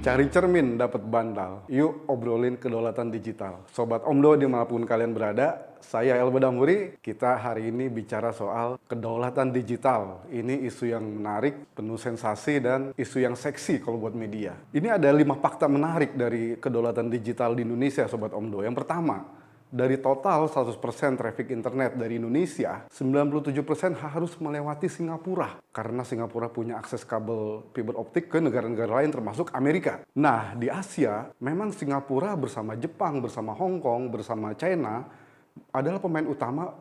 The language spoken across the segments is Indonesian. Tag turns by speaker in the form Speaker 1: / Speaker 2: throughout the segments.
Speaker 1: Cari cermin dapat bantal. Yuk obrolin kedaulatan digital. Sobat Omdo dimanapun kalian berada, saya Elba Damuri. Kita hari ini bicara soal kedaulatan digital. Ini isu yang menarik, penuh sensasi dan isu yang seksi kalau buat media. Ini ada 5 fakta menarik dari kedaulatan digital di Indonesia, Sobat Omdo. Yang pertama, dari total 100% traffic internet dari Indonesia, 97% harus melewati Singapura. Karena Singapura punya akses kabel fiber optik ke negara-negara lain termasuk Amerika. Nah, di Asia, memang Singapura bersama Jepang, bersama Hong Kong, bersama China, adalah pemain utama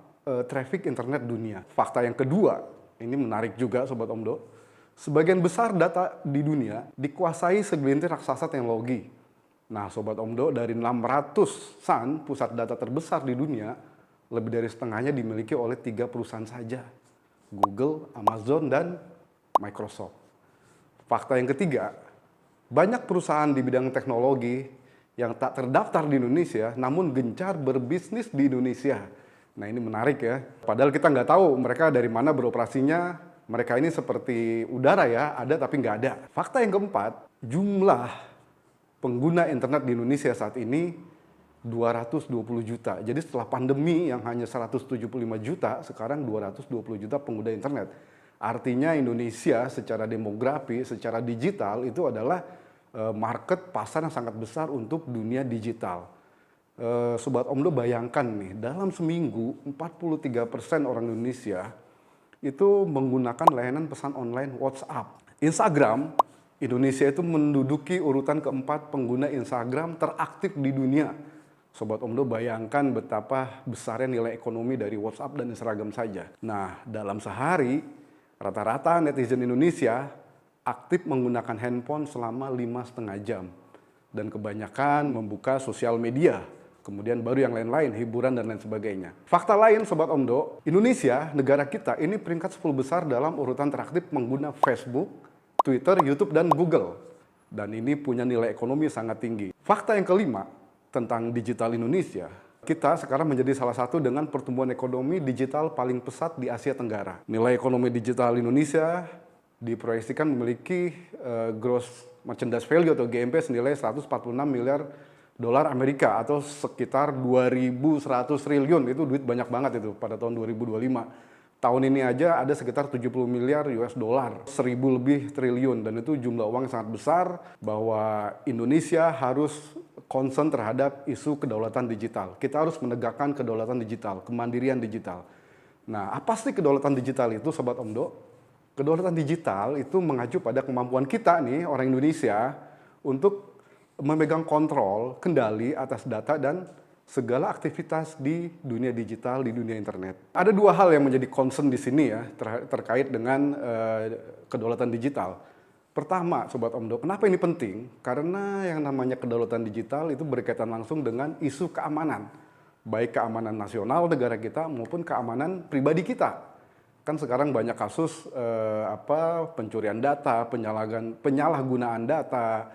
Speaker 1: traffic internet dunia. Fakta yang kedua, ini menarik juga Sobat Omdo, sebagian besar data di dunia dikuasai segelintir raksasa teknologi. Nah, Sobat Omdo, dari 600-an pusat data terbesar di dunia, lebih dari setengahnya dimiliki oleh 3 perusahaan saja. Google, Amazon, dan Microsoft. Fakta yang ketiga, banyak perusahaan di bidang teknologi yang tak terdaftar di Indonesia, namun gencar berbisnis di Indonesia. Nah, ini menarik ya. Padahal kita nggak tahu mereka dari mana beroperasinya. Mereka ini seperti udara ya, ada tapi nggak ada. Fakta yang keempat, jumlah pengguna internet di Indonesia saat ini 220 juta. Jadi setelah pandemi yang hanya 175 juta, sekarang 220 juta pengguna internet. Artinya Indonesia secara demografi, secara digital itu adalah market pasar yang sangat besar untuk dunia digital. Sobat Omdo bayangkan nih, dalam seminggu 43% orang Indonesia itu menggunakan layanan pesan online WhatsApp. Instagram, Indonesia itu menduduki urutan keempat pengguna Instagram teraktif di dunia. Sobat Omdo bayangkan betapa besarnya nilai ekonomi dari WhatsApp dan Instagram saja. Nah, dalam sehari, rata-rata netizen Indonesia aktif menggunakan handphone selama 5,5 jam. Dan kebanyakan membuka sosial media. Kemudian baru yang lain-lain, hiburan dan lain sebagainya. Fakta lain Sobat Omdo, Indonesia, negara kita ini peringkat 10 besar dalam urutan teraktif pengguna Facebook, Twitter, YouTube, dan Google. Dan ini punya nilai ekonomi sangat tinggi. Fakta yang kelima tentang digital Indonesia, kita sekarang menjadi salah satu dengan pertumbuhan ekonomi digital paling pesat di Asia Tenggara. Nilai ekonomi digital Indonesia diproyeksikan memiliki gross merchandise value atau GMV senilai 146 miliar dolar Amerika atau sekitar 2.100 triliun. Itu duit banyak banget itu pada tahun 2025. Tahun ini aja ada sekitar 70 miliar US dollar, 1.000 lebih triliun, dan itu jumlah uang yang sangat besar bahwa Indonesia harus concern terhadap isu kedaulatan digital. Kita harus menegakkan kedaulatan digital, kemandirian digital. Nah, apa sih kedaulatan digital itu, Sobat Omdo? Kedaulatan digital itu mengacu pada kemampuan kita nih, orang Indonesia, untuk memegang kontrol, kendali atas data dan segala aktivitas di dunia digital, di dunia internet. Ada 2 hal yang menjadi concern di sini ya, terkait dengan kedaulatan digital. Pertama, Sobat Omdo, kenapa ini penting? Karena yang namanya kedaulatan digital itu berkaitan langsung dengan isu keamanan. Baik keamanan nasional negara kita maupun keamanan pribadi kita. Kan sekarang banyak kasus pencurian data, penyalahgunaan data,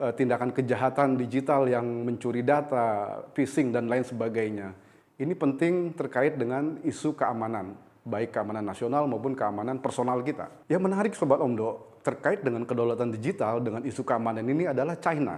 Speaker 1: tindakan kejahatan digital yang mencuri data, phishing, dan lain sebagainya. Ini penting terkait dengan isu keamanan, baik keamanan nasional maupun keamanan personal kita. Yang menarik Sobat Omdo, terkait dengan kedaulatan digital, dengan isu keamanan ini adalah China.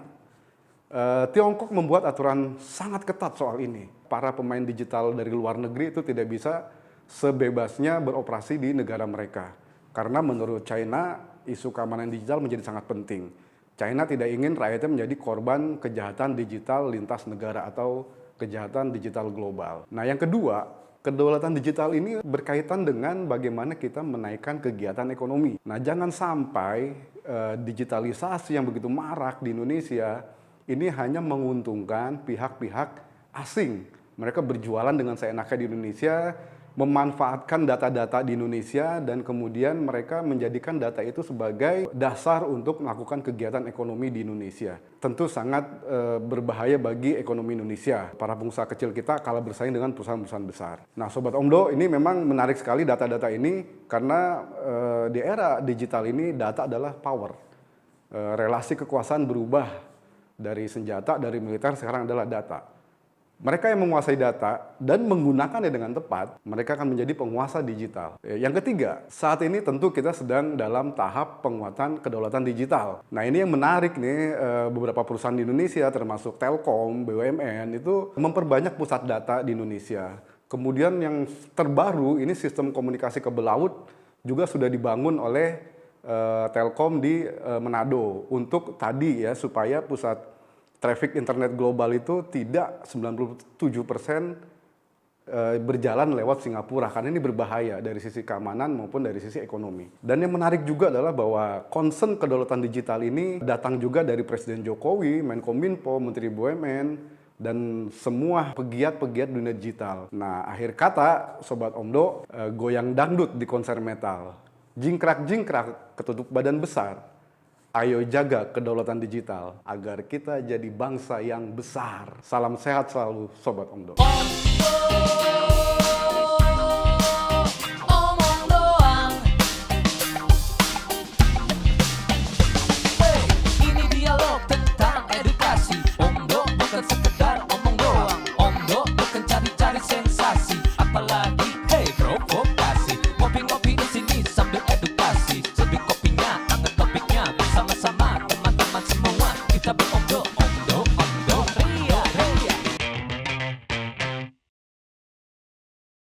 Speaker 1: Tiongkok membuat aturan sangat ketat soal ini. Para pemain digital dari luar negeri itu tidak bisa sebebasnya beroperasi di negara mereka. Karena menurut China, isu keamanan digital menjadi sangat penting. China tidak ingin rakyatnya menjadi korban kejahatan digital lintas negara atau kejahatan digital global. Nah, yang kedua, kedaulatan digital ini berkaitan dengan bagaimana kita menaikkan kegiatan ekonomi. Nah, jangan sampai digitalisasi yang begitu marak di Indonesia ini hanya menguntungkan pihak-pihak asing. Mereka berjualan dengan seenaknya di Indonesia, memanfaatkan data-data di Indonesia, dan kemudian mereka menjadikan data itu sebagai dasar untuk melakukan kegiatan ekonomi di Indonesia. Tentu sangat berbahaya bagi ekonomi Indonesia. Para pengusaha kecil kita kalah bersaing dengan perusahaan-perusahaan besar. Nah, Sobat Omdo, ini memang menarik sekali data-data ini karena di era digital ini data adalah power. Relasi kekuasaan berubah dari senjata, dari militer, sekarang adalah data. Mereka yang menguasai data dan menggunakannya dengan tepat, mereka akan menjadi penguasa digital. Yang ketiga, saat ini tentu kita sedang dalam tahap penguatan kedaulatan digital. Nah, ini yang menarik nih, beberapa perusahaan di Indonesia termasuk Telkom, BUMN itu memperbanyak pusat data di Indonesia. Kemudian yang terbaru ini sistem komunikasi kabel laut juga sudah dibangun oleh Telkom di Manado untuk tadi ya supaya pusat traffic internet global itu tidak 97% berjalan lewat Singapura karena ini berbahaya dari sisi keamanan maupun dari sisi ekonomi. Dan yang menarik juga adalah bahwa concern kedaulatan digital ini datang juga dari Presiden Jokowi, Menkominfo, Menteri BUMN, dan semua pegiat-pegiat dunia digital. Nah, akhir kata, Sobat Omdo, goyang dangdut di konser metal. Jingkrak-jingkrak ketutup badan besar. Ayo jaga kedaulatan digital agar kita jadi bangsa yang besar. Salam sehat selalu, Sobat Omdo.